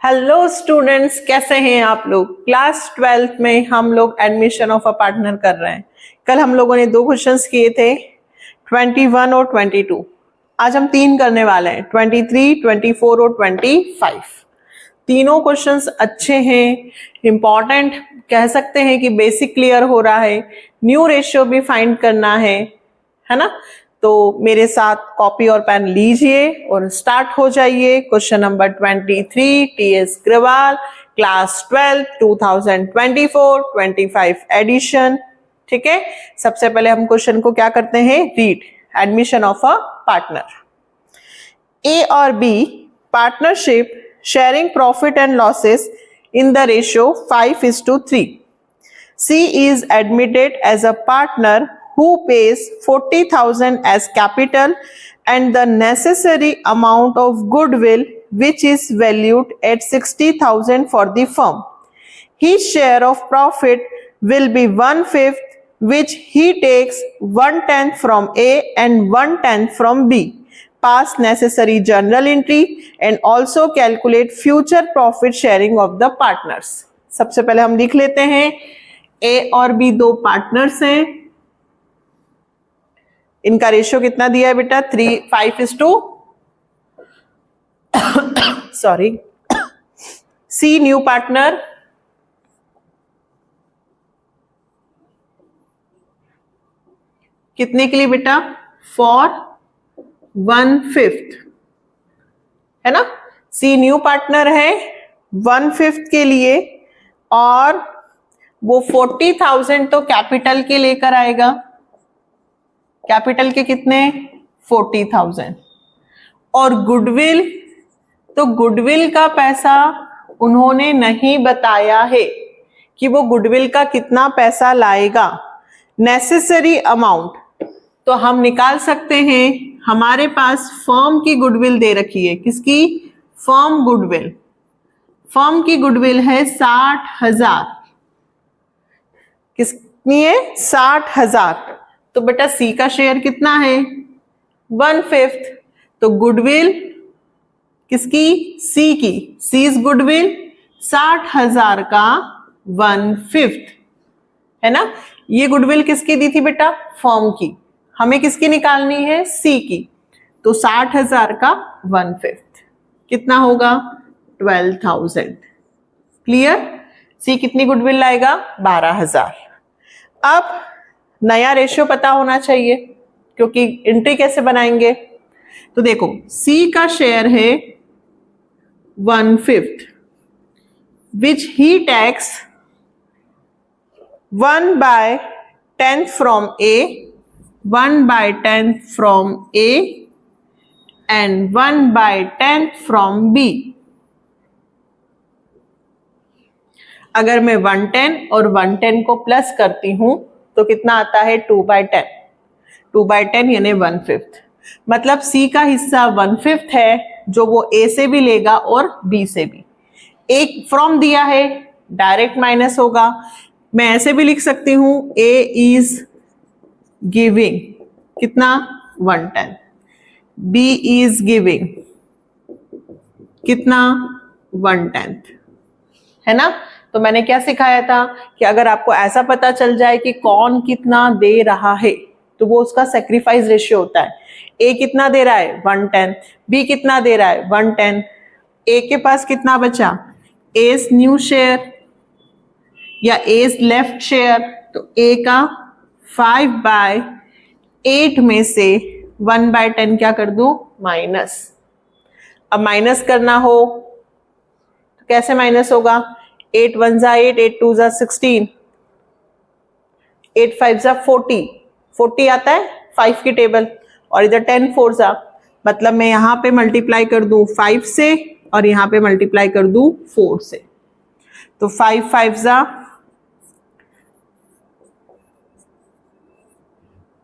Hello students, कैसे हैं आप लोग। क्लास 12th में हम लोग एडमिशन ऑफ अ पार्टनर कर रहे हैं। कल हम लोगों ने 2 क्वेश्चंस किए थे, 21 और 22। आज हम 3 करने वाले हैं, 23, 24 और 25। तीनों क्वेश्चंस अच्छे हैं, इंपॉर्टेंट कह सकते हैं कि बेसिक क्लियर हो रहा है, न्यू रेशियो भी फाइंड करना है ना। तो मेरे साथ कॉपी और पेन लीजिए और स्टार्ट हो जाइए। Question number 23, TS Grewal, class 12, 2024-25 edition. ठीक है, सबसे पहले हम क्वेश्चन को क्या करते हैं, read. Admission of a partner. A और B partnership sharing profit and losses in the ratio 5:3. C is admitted as a partner who pays 40,000 as capital and the necessary amount of goodwill which is valued at 60,000 for the firm. His share of profit will be 1/5, which he takes 1/10 from A and 1/10 from B. Pass necessary journal entry and also calculate future profit sharing of the partners. सबसे पहले हम लिख लेते हैं, ए और B 2 partners हैं। इनका ratio कितना दिया है बेटा, 5:2। सॉरी, सी न्यू पार्टनर, कितने के लिए बेटा, फॉर 1/5 है ना। सी न्यू पार्टनर है 1/5 के लिए और वो 40,000 तो कैपिटल के लेकर आएगा। कैपिटल के कितने, 40,000। और गुडविल, तो गुडविल का पैसा उन्होंने नहीं बताया है कि वो गुडविल का कितना पैसा लाएगा। नेसेसरी अमाउंट तो हम निकाल सकते हैं, हमारे पास फर्म की गुडविल दे रखी है। किसकी, फर्म गुडविल। फर्म की गुडविल है 60,000। कितनी है, 60,000। तो बेटा सी का शेयर कितना है, 1/5। तो गुडविल किसकी, सी की। सीज गुडविल 60,000 का 1/5 है ना। ये गुडविल किसकी दी थी बेटा, फर्म की। हमें किसकी निकालनी है, सी की। तो 60,000 का 1/5 कितना होगा, 12,000। क्लियर। सी कितनी गुडविल लाएगा, 12,000। अब नया रेशियो पता होना चाहिए, क्योंकि एंट्री कैसे बनाएंगे। तो देखो, सी का शेयर है 1/5 which he takes 1/10 from A, 1/10 from A and 1/10 from B. अगर मैं 1/10 और 1/10 को प्लस करती हूं तो कितना आता है, 2/10। 2/10 यानी 1/5। मतलब C का हिस्सा 1/5 है, जो वो A से भी लेगा और B से भी। एक फ्रॉम दिया है, डायरेक्ट माइनस होगा। मैं ऐसे भी लिख सकती हूं, A is गिविंग कितना, 1/10। B is गिविंग कितना, 1/10 है ना। तो मैंने क्या सिखाया था कि अगर आपको ऐसा पता चल जाए कि कौन कितना दे रहा है तो वो उसका सेक्रीफाइस रेशियो होता है। A कितना दे रहा है, 1/10। B कितना दे रहा है, 1/10। A के पास कितना बचा, A's न्यू शेयर या A's लेफ्ट शेयर। तो A का 5/8 में से 1/10 क्या कर दूं, माइनस। अब माइनस करना हो तो कैसे माइनस होगा, 8 1 जा 8, 8 2 जा 16, 8 5 जा 40। 40 आता है 5 की टेबल, और इधर 10 4 जा, मतलब मैं यहां पे मल्टीप्लाई कर दूं 5 से और यहां पे मल्टीप्लाई कर दूं 4 से। तो 5 5 जा,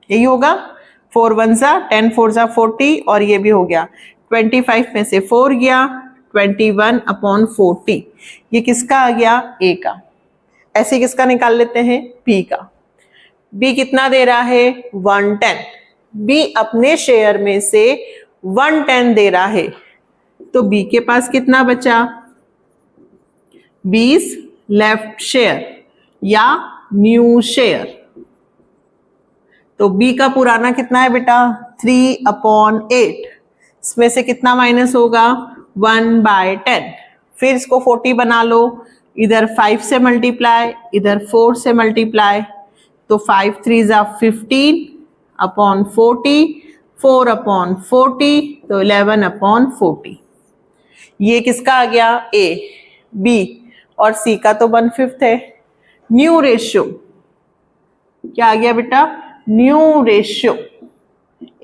यही होगा, 4 1 जा 10, 4 जा 40, और ये भी हो गया। 25 में से 4 गया, 21/40। ये किसका आ गया, A का। ऐसे किसका निकाल लेते हैं, B का। B कितना दे रहा है, 1/10। B अपने शेयर में से 1/10 दे रहा है, तो B के पास कितना बचा, बी's लेफ्ट शेयर या न्यू शेयर। तो बी का पुराना कितना है बेटा 3/8, इसमें से कितना माइनस होगा 1/10। फिर इसको 40 बना लो, इधर 5 से मल्टीप्लाई, इधर 4 से मल्टीप्लाई, तो 5 3 15/40, 4/40, तो 11/40। ये किसका आ गया ए, बी और सी का तो 1/5 है। न्यू रेशियो क्या आ गया बेटा, न्यू रेशियो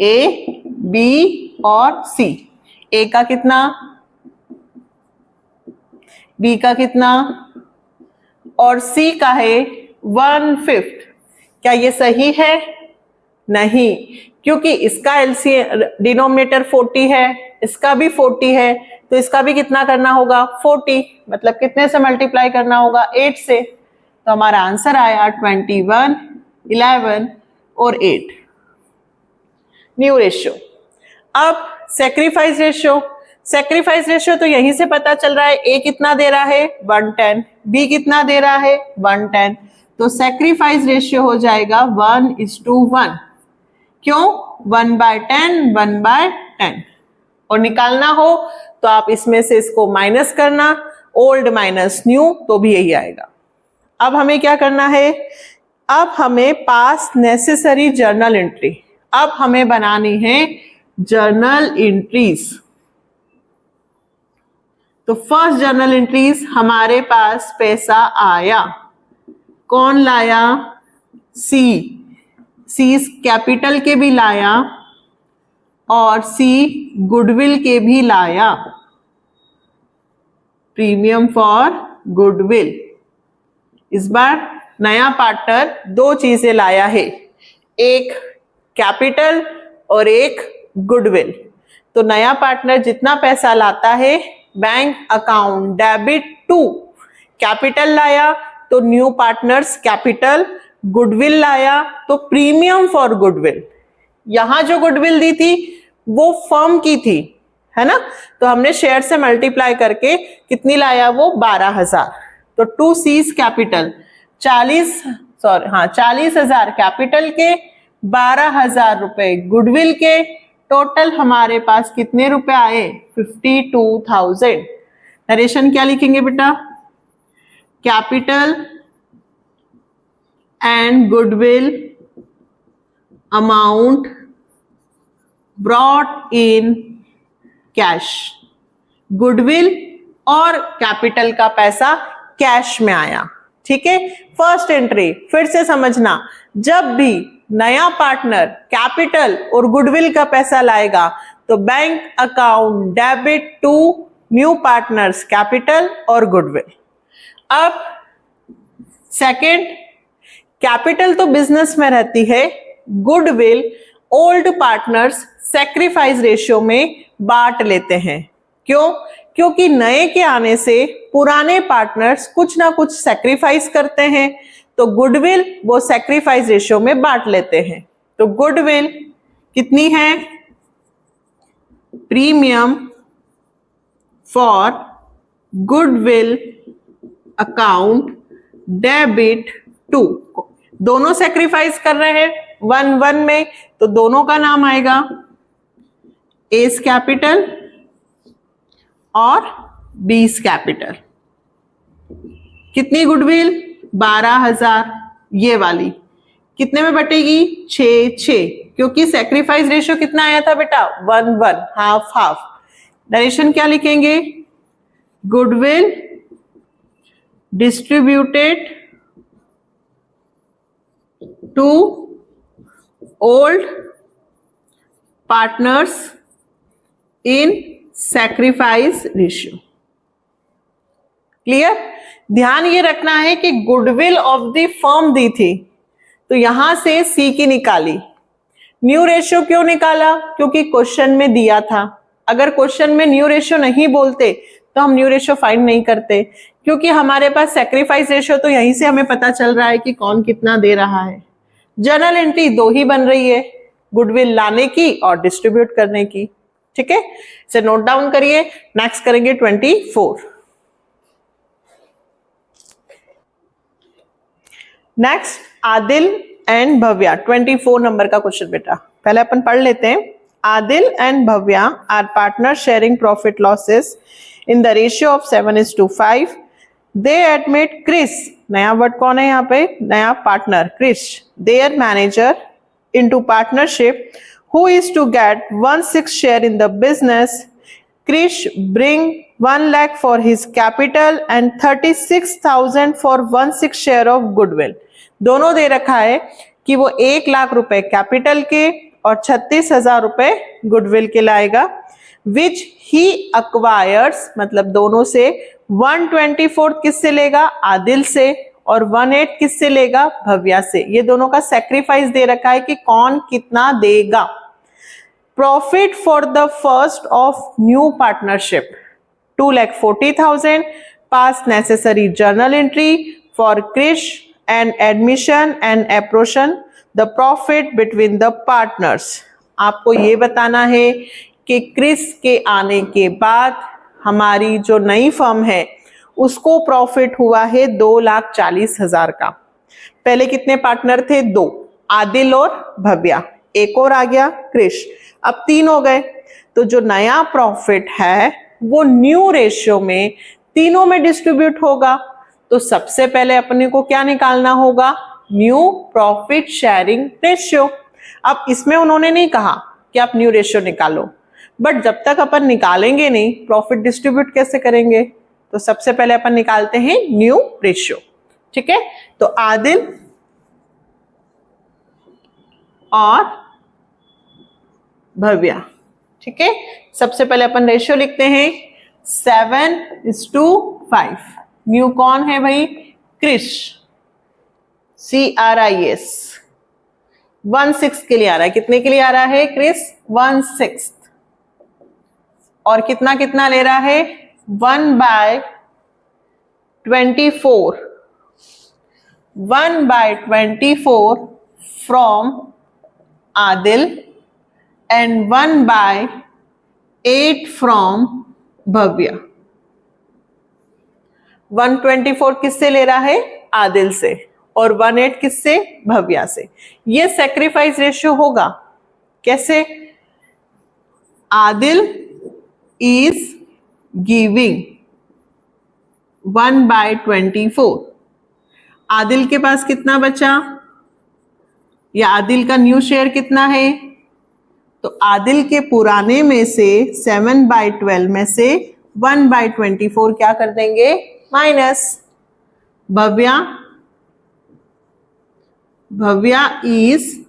ए, बी और सी। ए का कितना, बी का कितना और सी का है 1/5। क्या ये सही है? नहीं, क्योंकि इसका एलसीएम डिनोमिनेटर 40 है, इसका भी 40 है, तो इसका भी कितना करना होगा 40, मतलब कितने से मल्टीप्लाई करना होगा 8 से। तो हमारा आंसर आया 21, 11 और 8 न्यू रेशियो। अब सेक्रीफाइस रेशियो, सेक्रीफाइस रेशियो तो यहीं से पता चल रहा है, ए कितना दे रहा है 110, बी कितना दे रहा है 110, तो सेक्रीफाइस रेशियो हो जाएगा 1:1। क्यों 1/10, 1/10। और निकालना हो तो आप इसमें से इसको माइनस करना, ओल्ड माइनस न्यू, तो भी यही आएगा। अब हमें क्या करना है, अब हमें पास नेसेसरी जर्नल एंट्री, अब हमें बनानी है जर्नल एंट्रीज। तो फर्स्ट जर्नल एंट्रीज, हमारे पास पैसा आया, कौन लाया, सी, सी कैपिटल के भी लाया और सी गुडविल के भी लाया, प्रीमियम फॉर गुडविल। इस बार नया पार्टनर 2 चीजें लाया है, एक कैपिटल और एक गुडविल। तो नया पार्टनर जितना पैसा लाता है, bank account debit to capital लाया तो न्यू पार्टनर्स कैपिटल, गुडविल लाया तो प्रीमियम फॉर गुडविल। यहां जो गुडविल दी थी वो फर्म की थी, है ना, तो हमने शेयर से मल्टीप्लाई करके कितनी लाया वो 12,000। तो 2 C's कैपिटल 40,000 कैपिटल के, 12,000 रुपए गुडविल के, टोटल हमारे पास कितने रुपए आए 52,000। नरेशन क्या लिखेंगे बेटा, capital and goodwill amount brought in cash. Goodwill और कैपिटल का पैसा कैश में आया, ठीक है। फर्स्ट एंट्री फिर से समझना, जब भी नया पार्टनर कैपिटल और गुडविल का पैसा लाएगा तो bank account debit to new partners capital और गुडविल। अब सेकंड, कैपिटल तो बिजनेस में रहती है, goodwill old partners sacrifice ratio में बांट लेते हैं। क्यों? क्योंकि नए के आने से पुराने पार्टनर्स कुछ ना कुछ सैक्रिफाइस करते हैं, तो गुडविल वो सैक्रिफाइस रेशियो में बांट लेते हैं। तो गुडविल कितनी है, premium for goodwill account debit to, दोनों सैक्रिफाइस कर रहे हैं 1/1 में, तो दोनों का नाम आएगा एस कैपिटल और बीस कैपिटल। कितनी गुडविल 12,000, ये वाली कितने में बटेगी 6, क्योंकि सैक्रिफाइस रेशियो कितना आया था बेटा 1/1, हाफ हाफ। नरेशन क्या लिखेंगे, goodwill distributed to old partners in sacrifice ratio. Clear? ध्यान ये रखना है कि गुडविल ऑफ द फर्म दी थी, तो यहां से सी की निकाली। न्यू रेशियो क्यों निकाला? क्योंकि क्वेश्चन में दिया था। अगर क्वेश्चन में न्यू रेशियो नहीं बोलते तो हम न्यू रेशियो फाइंड नहीं करते, क्योंकि हमारे पास सैक्रिफाइस रेशियो तो यहीं से हमें पता चल रहा है कि कौन कितना दे रहा है। जर्नल एंट्री 2 ही बन रही है, गुडविल लाने की और डिस्ट्रीब्यूट करने की। ठीक है, इसे नोट डाउन करिए। नेक्स्ट करेंगे 24। नेक्स्ट आदिल एंड भव्या, 24 नंबर का क्वेश्चन बेटा, पहले अपन पढ़ लेते हैं। Adil and Bhavya are partner sharing profit losses in the ratio of 7:5। They admit Chris, नया वर्ड कौन है यहाँ पे, नया partner Chris, their manager into partnership, who is to get 1/6 share in the business. Krish bring 1 lakh for his capital and 36,000 for 1/6 share of goodwill. दोनों दे रखा है कि वो 1 लाख रुपए कैपिटल के और 36,000 रुपए गुडविल के लाएगा, विच ही अक्वायर्स, मतलब दोनों से 1/24 किससे लेगा, आदिल से, और 1/8 किससे लेगा, भव्या से। ये दोनों का सेक्रीफाइस दे रखा है कि कौन कितना देगा। Profit for the first of new partnership 2,40,000, pass necessary journal entry for Krish and admission and apportion the profit between the partners. आपको ये बताना है कि क्रिस के आने के बाद हमारी जो नई फर्म है उसको प्रॉफिट हुआ है 2,40,000 का। पहले कितने पार्टनर थे, 2, आदिल और भव्या, एक और आ गया क्रिश, अब 3 हो गए। तो जो नया प्रॉफिट है वो न्यू रेशियो में तीनों में डिस्ट्रीब्यूट होगा। तो सबसे पहले अपने को क्या निकालना होगा, न्यू प्रॉफिट शेयरिंग रेशियो। अब इसमें उन्होंने नहीं कहा कि आप न्यू रेशियो निकालो, बट जब तक अपन निकालेंगे नहीं प्रॉफिट डिस्ट्रीब्यूट कैसे करेंगे, तो सबसे पहले अपन निकालते हैं न्यू रेशियो। ठीक है, तो आदिल और भव्या, ठीक है, सबसे पहले अपन रेशियो लिखते हैं 7:5। न्यू कौन है भाई, क्रिश, CRIS, 1/6 के लिए आ रहा है। कितने के लिए आ रहा है क्रिस, 1/6, और कितना कितना ले रहा है, 1/24, 1/24 from Adil and 1/8 from Bhavya. 1/24 किससे ले रहा है, आदिल से, और 1/8 किससे, भव्या से। ये सेक्रीफाइस रेशियो होगा, कैसे, आदिल इज गिविंग 1/24, आदिल के पास कितना बचा, या आदिल का न्यू शेयर कितना है, तो आदिल के पुराने में से 7/12 में से 1/24 क्या कर देंगे, minus. Bhavya is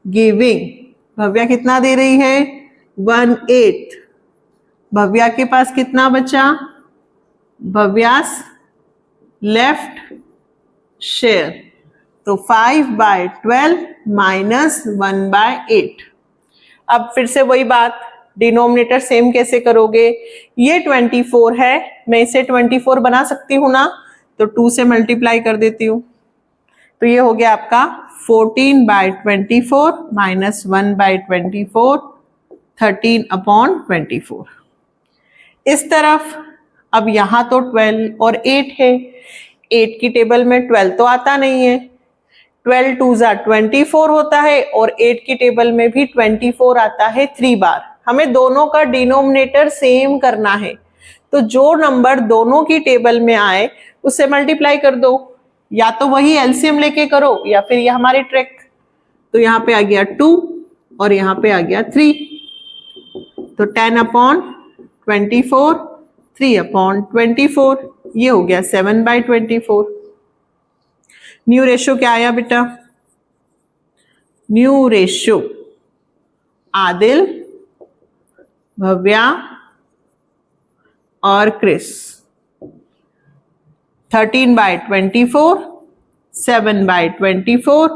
giving, Bhavya कितना दे रही है, 1/8, भव्या के पास कितना बचा, भव्यास लेफ्ट शेयर, तो 5/12 माइनस 1/8। अब फिर से वही बात, डिनोमिनेटर सेम कैसे करोगे, ये 24 है, मैं इसे 24 बना सकती हूँ ना, तो 2 से मल्टीप्लाई कर देती हूँ, तो ये हो गया आपका 14/24 माइनस 1/24, 13/24। इस तरफ अब यहां तो 12 और 8 है, 8 की टेबल में 12 तो आता नहीं है, 12 2 24 होता है, और 8 की टेबल में भी 24 आता है 3 बार। हमें दोनों का डिनोमिनेटर सेम करना है, तो जो नंबर दोनों की टेबल में आए उससे मल्टीप्लाई कर दो, या तो वही एलसीएम लेके करो या फिर ये हमारी ट्रिक। तो यहाँ पे आ गया 2 और यहाँ पे आ गया 3, तो 10/24, 3/24, ये हो गया 7/24। न्यू रेशियो क्या आया बेटा, न्यू रेशियो आदिल, भव्या और क्रिस, 13/24, 7/24,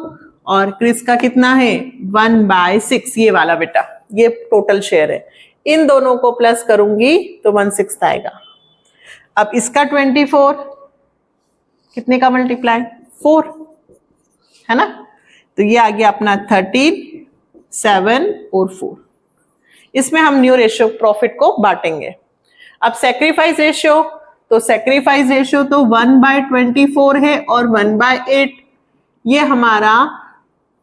और क्रिस का कितना है 1/6, ये वाला बेटा, ये टोटल शेयर है। इन दोनों को प्लस करूंगी तो 1/6 आएगा। अब इसका 24 कितने का मल्टीप्लाई, 4 है ना, तो ये आ गया अपना 13, 7 और 4। इसमें हम न्यू रेशियो प्रॉफिट को बांटेंगे। अब सेक्रीफाइस रेशियो, तो सेक्रीफाइस रेशियो तो 1/24 है और 1/8 ये हमारा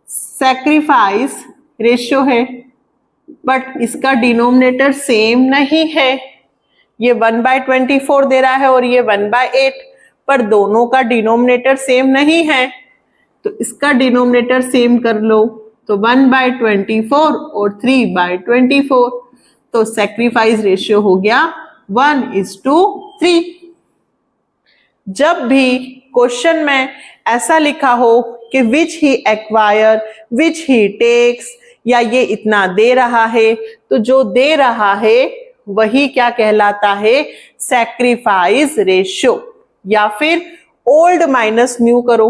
सेक्रीफाइस रेशियो है, बट इसका डिनोमिनेटर सेम नहीं है। ये 1/24 दे रहा है और ये 1/8, पर दोनों का डिनोमिनेटर सेम नहीं है, तो इसका डिनोमिनेटर सेम कर लो, तो 1/24 और 3/24, तो सेक्रीफाइस रेशियो हो गया 1:3। जब भी क्वेश्चन में ऐसा लिखा हो कि विच ही एक्वायर, विच ही टेक्स, या ये इतना दे रहा है, तो जो दे रहा है वही क्या कहलाता है, सैक्रिफाइस रेशियो, या फिर ओल्ड माइनस न्यू करो,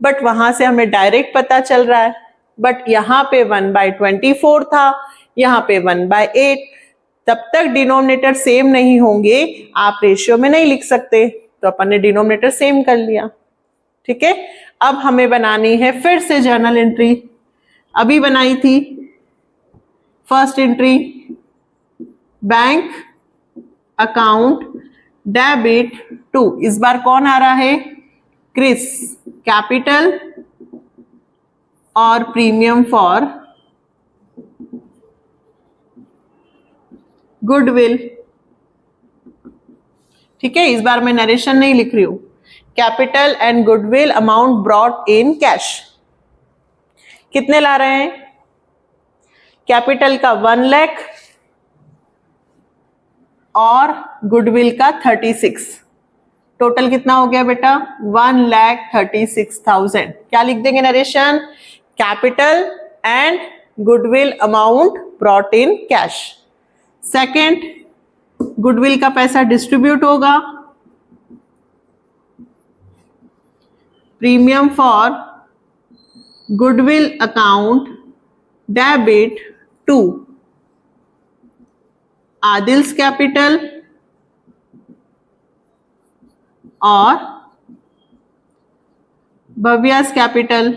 बट वहां से हमें डायरेक्ट पता चल रहा है, बट यहाँ पे 1/24 था, यहाँ पे 1/8, तब तक डिनोमिनेटर सेम नहीं होंगे आप रेशियो में नहीं लिख सकते, तो अपन ने डिनोमिनेटर सेम कर लिया। ठीक है, अब हमें बनानी है फिर से जर्नल एंट्री, अभी बनाई थी first entry, bank account debit to, इस बार कौन आ रहा है, क्रिस कैपिटल और प्रीमियम फॉर गुडविल। ठीक है, इस बार मैं नरेशन नहीं लिख रही हूं, capital and goodwill amount brought in cash. कितने ला रहे हैं, कैपिटल का 1 लाख और गुडविल का 36, टोटल कितना हो गया बेटा, 1,36,000। क्या लिख देंगे narration, capital and goodwill amount brought in cash. Second, goodwill का पैसा डिस्ट्रीब्यूट होगा, premium for goodwill account debit to Adil's capital और भव्यास कैपिटल।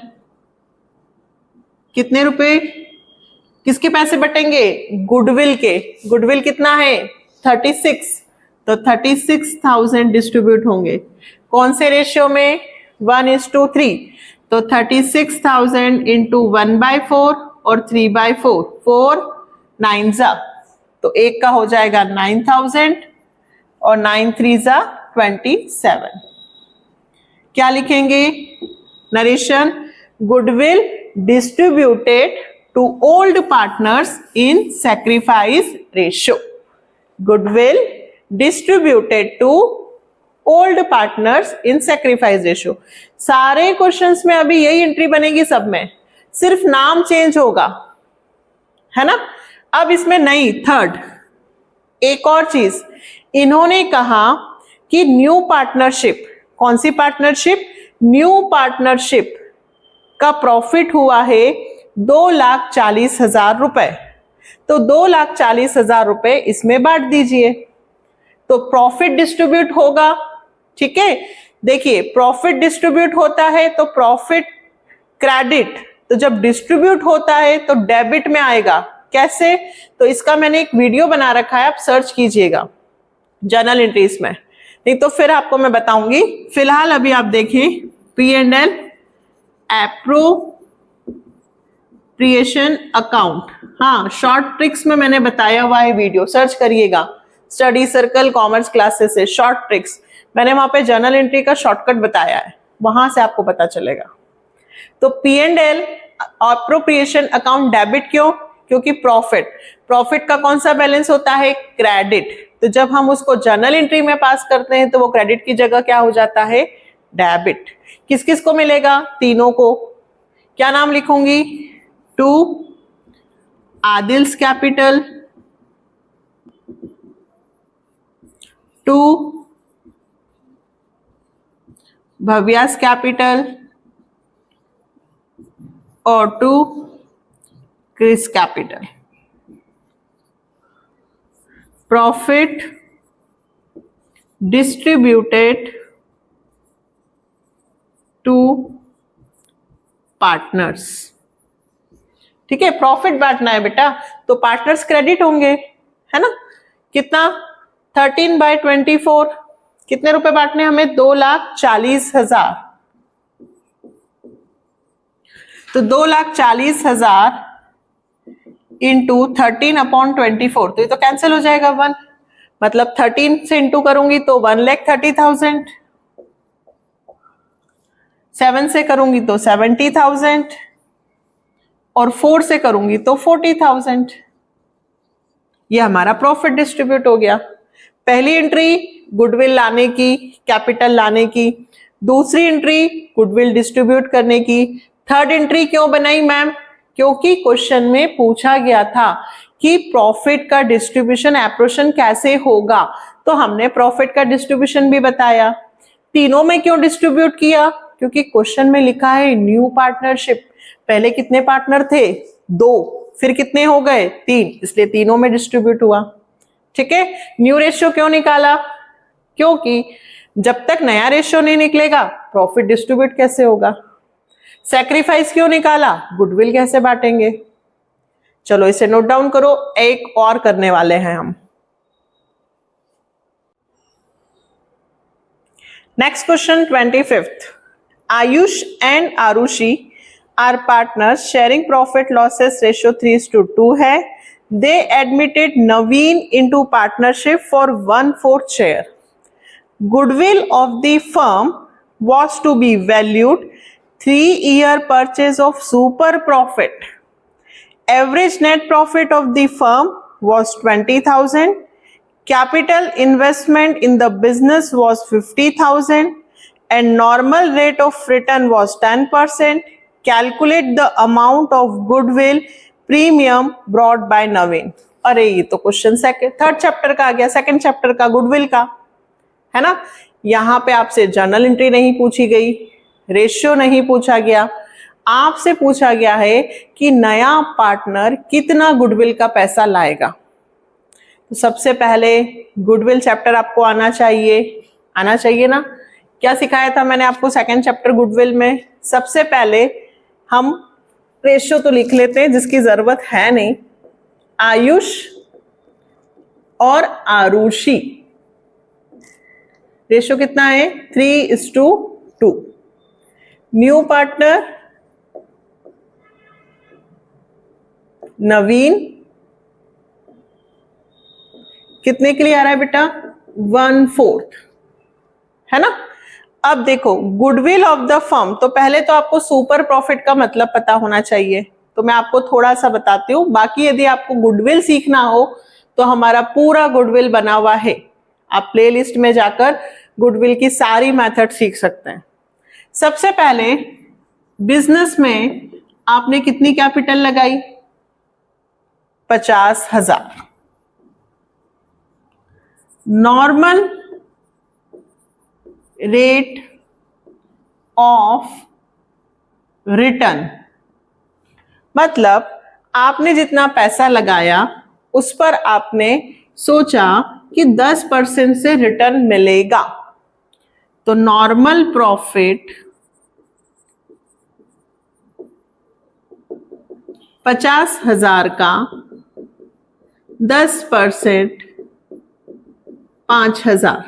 कितने रुपए, किसके पैसे बटेंगे, गुडविल के, गुडविल कितना है 36, तो 36,000 डिस्ट्रीब्यूट होंगे, कौन से रेशियो में, 1:3, तो 36,000 इंटू 1/4 और 3/4, 4 9 जा, तो एक का हो जाएगा 9,000 और 9 3 जा 27। क्या लिखेंगे narration, goodwill distributed to old partners in sacrifice ratio, goodwill distributed to old partners in sacrifice ratio. सारे क्वेश्चंस में अभी यही एंट्री बनेगी, सब में सिर्फ नाम चेंज होगा, है ना। अब इसमें नहीं, थर्ड एक और चीज, इन्होंने कहा कि न्यू पार्टनरशिप, कौन सी पार्टनरशिप, न्यू पार्टनरशिप का प्रॉफिट हुआ है 2,40,000 रुपए, तो 2,40,000 रुपए इसमें बांट दीजिए, तो प्रॉफिट डिस्ट्रीब्यूट होगा। ठीक है, देखिए प्रॉफिट डिस्ट्रीब्यूट होता है तो प्रॉफिट क्रेडिट, तो जब डिस्ट्रीब्यूट होता है तो डेबिट में आएगा, कैसे, तो इसका मैंने एक वीडियो बना रखा है, आप सर्च कीजिएगा जर्नल एंट्रीज में, नहीं तो फिर आपको मैं बताऊंगी। फिलहाल अभी आप देखें P&L एप्रोप्रिएशन अकाउंट, हाँ शॉर्ट ट्रिक्स में मैंने बताया हुआ है, वीडियो सर्च करिएगा, स्टडी सर्कल कॉमर्स क्लासेस से शॉर्ट ट्रिक्स, मैंने वहां पे जर्नल एंट्री का शॉर्टकट बताया है, वहां से आपको पता चलेगा। तो P&L एप्रोप्रिएशन अकाउंट डेबिट क्यों, क्योंकि प्रॉफिट का कौन सा बैलेंस होता है, क्रेडिट, तो जब हम उसको जर्नल एंट्री में पास करते हैं तो वो क्रेडिट की जगह क्या हो जाता है, डेबिट। किस किस को मिलेगा, तीनों को, क्या नाम लिखूंगी, to Adil's capital, to Bhavya's capital और to Chris capital. Profit distributed to partners. ठीक है, प्रॉफिट बांटना है बेटा, तो पार्टनर्स क्रेडिट होंगे, है ना। कितना, 13/24, कितने रुपए बांटने हमें? 2,40,000। तो 2,40,000 इंटू 13/24, तो ये तो कैंसिल हो जाएगा 1, मतलब 13 से इंटू करूंगी तो 1,30,000, 7 से करूंगी तो 70,000 और 4 से करूंगी तो 40,000। ये हमारा प्रॉफिट डिस्ट्रीब्यूट हो गया। पहली एंट्री गुडविल लाने की, कैपिटल लाने की, दूसरी एंट्री गुडविल डिस्ट्रीब्यूट करने की, थर्ड एंट्री क्यों बनाई मैम? क्योंकि क्वेश्चन में पूछा गया था कि प्रॉफिट का डिस्ट्रीब्यूशन एप्रोशन कैसे होगा, तो हमने प्रॉफिट का डिस्ट्रीब्यूशन भी बताया। तीनों में क्यों डिस्ट्रीब्यूट किया? क्योंकि क्वेश्चन में लिखा है न्यू पार्टनरशिप। पहले कितने पार्टनर थे? 2, फिर कितने हो गए? 3, इसलिए तीनों में डिस्ट्रीब्यूट हुआ। ठीक है। न्यू रेशियो क्यों निकाला? क्योंकि जब तक नया रेशियो नहीं निकलेगा प्रॉफिट डिस्ट्रीब्यूट कैसे होगा। सैक्रिफाइस क्यों निकाला? गुडविल कैसे बांटेंगे। चलो इसे नोट डाउन करो, एक और करने वाले हैं हम। Next question 25th। Ayush and Arushi are partners sharing profit losses ratio 3:2 है। They admitted Naveen into partnership for 1/4 share. Goodwill of the firm was to be valued 3-year purchase of super profit. Average net profit of the firm was 20,000. Capital investment in the business was 50,000 and normal rate of return was 10%. Calculate the amount of goodwill premium brought by Naveen. अरे ये तो question third chapter का आ गया, second chapter का goodwill का है ना। यहां पे आपसे जर्नल एंट्री नहीं पूछी गई, रेशियो नहीं पूछा गया, आपसे पूछा गया है कि नया पार्टनर कितना गुडविल का पैसा लाएगा। तो सबसे पहले गुडविल चैप्टर आपको आना चाहिए ना। क्या सिखाया था मैंने आपको सेकंड चैप्टर गुडविल में? सबसे पहले हम रेशियो तो लिख लेते हैं जिसकी जरूरत है नहीं। आयुष और आरुषि रेशियो कितना है? 3:2। न्यू पार्टनर नवीन कितने के लिए आ रहा है बेटा? 1/4, है ना। अब देखो गुडविल ऑफ द फर्म, तो पहले तो आपको सुपर प्रॉफिट का मतलब पता होना चाहिए, तो मैं आपको थोड़ा सा बताती हूँ। बाकी यदि आपको गुडविल सीखना हो तो हमारा पूरा गुडविल बना हुआ है, आप प्लेलिस्ट में जाकर गुडविल की सारी मेथड सीख सकते हैं। सबसे पहले बिजनेस में आपने कितनी कैपिटल लगाई? 50,000। नॉर्मल रेट ऑफ रिटर्न मतलब आपने जितना पैसा लगाया उस पर आपने सोचा कि 10% से रिटर्न मिलेगा, तो नॉर्मल प्रॉफिट 50,000 का 10% 5,000,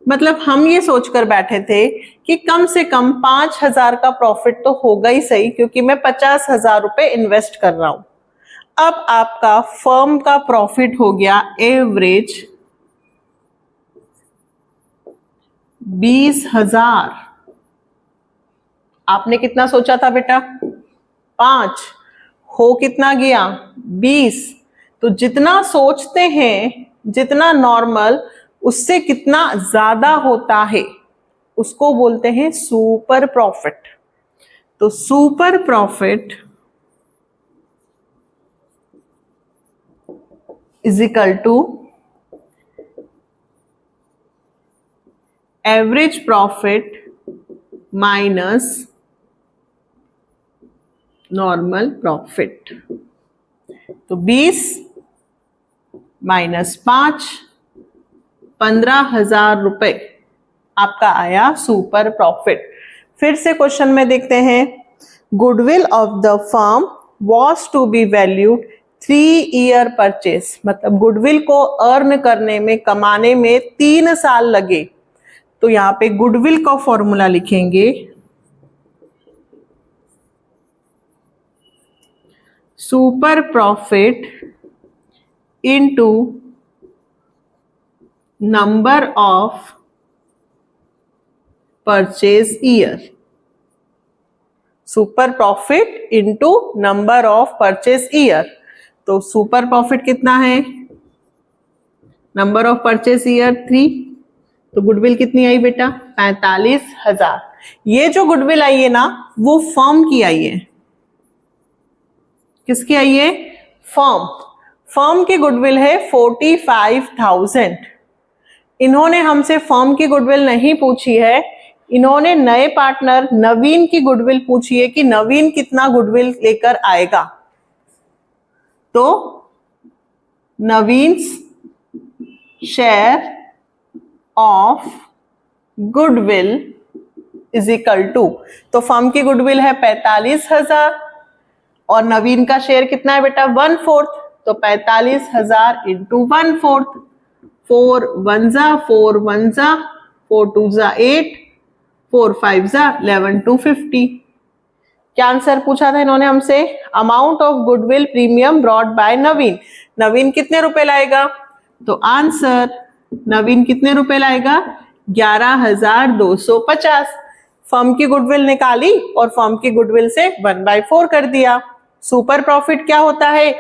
मतलब हम ये सोचकर बैठे थे कि कम से कम 5,000 का प्रॉफिट तो होगा ही सही, क्योंकि मैं 50,000 रुपए इन्वेस्ट कर रहा हूं। अब आपका फर्म का प्रॉफिट हो गया एवरेज 20,000। आपने कितना सोचा था बेटा? 5, हो कितना गया? 20। तो जितना सोचते हैं, जितना नॉर्मल, उससे कितना ज्यादा होता है उसको बोलते हैं सुपर प्रॉफिट। तो super profit is equal to average profit minus normal profit. तो 20 माइनस 5, 15,000 रुपए आपका आया सुपर प्रॉफिट। फिर से क्वेश्चन में देखते हैं। Goodwill of the firm was to be valued 3-year purchase, मतलब गुडविल को अर्न करने में, कमाने में 3 साल लगे। तो यहाँ पे गुडविल का फॉर्मूला लिखेंगे, super profit into number of purchase year, super profit into number of purchase year. तो सुपर प्रॉफिट कितना है, नंबर ऑफ परचेज ईयर 3, तो गुडविल कितनी आई बेटा 45,000। ये जो गुडविल आई है ना वो फर्म की आई है, किसकी आई है, फर्म की गुडविल है 45,000। इन्होंने हमसे फर्म की गुडविल नहीं पूछी है, इन्होंने नए पार्टनर नवीन की गुडविल पूछी है कि नवीन कितना गुडविल लेकर आएगा। तो Naveen share of goodwill is equal to, तो फर्म की गुडविल है 45,000 और नवीन का शेयर कितना है बेटा 1/4, तो 45,000 इंटू 1/4, 4 1 जा 4 1 जा 4 2 जा 8, 4 5 जा 11 250। क्या आंसर पूछा था इन्होंने हमसे, amount of goodwill premium brought by Naveen. Naveen कितने रुपए लाएगा, तो आंसर नवीन कितने रुपए लाएगा 11,250। फर्म की गुडविल निकाली और फर्म की गुडविल से 1/4 कर दिया। सुपर प्रॉफिट क्या होता है,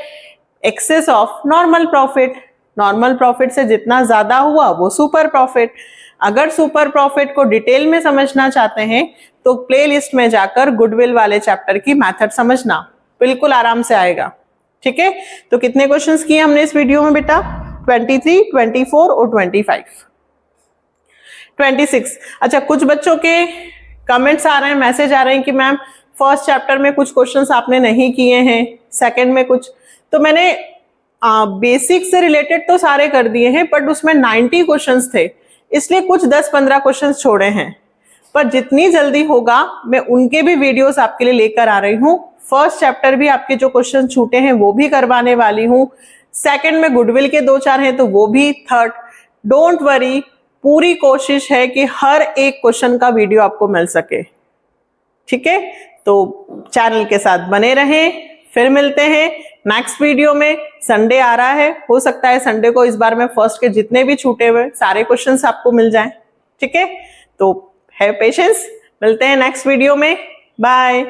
excess of normal profit, normal profit से जितना ज्यादा हुआ वो सुपर प्रॉफिट। अगर सुपर प्रॉफिट को डिटेल में समझना चाहते हैं तो प्लेलिस्ट में जाकर गुडविल वाले चैप्टर की मेथड समझना, बिल्कुल आराम से आएगा। ठीक है, तो कितने क्वेश्चंस किए हमने इस वीडियो में बेटा, 23, 24 और 25, 26। अच्छा, कुछ बच्चों के कमेंट्स आ रहे हैं, मैसेज आ रहे हैं कि मैम फर्स्ट चैप्टर में कुछ क्वेश्चंस आपने नहीं किए हैं, सेकंड में कुछ, तो मैंने बेसिक से रिलेटेड तो सारे कर दिए हैं, बट उसमें 90 क्वेश्चंस थे, इसलिए कुछ 10-15 क्वेश्चंस छोड़े हैं। पर जितनी जल्दी होगा मैं उनके भी वीडियोस आपके लिए लेकर आ रही हूँ। फर्स्ट चैप्टर भी आपके जो क्वेश्चन छूटे हैं वो भी करवाने वाली हूँ, सेकंड में गुडविल के 2-4 हैं तो वो भी, थर्ड, डोंट वरी, पूरी कोशिश है कि हर एक क्वेश्चन का वीडियो आपको मिल सके। ठीक है, तो चैनल के साथ बने रहें, फिर मिलते हैं नेक्स्ट वीडियो में। संडे आ रहा है, हो सकता है संडे को इस बार में फर्स्ट के जितने भी छूटे हुए सारे क्वेश्चंस आपको मिल जाएं। ठीक है, तो हैव पेशेंस, मिलते हैं नेक्स्ट वीडियो में, बाय।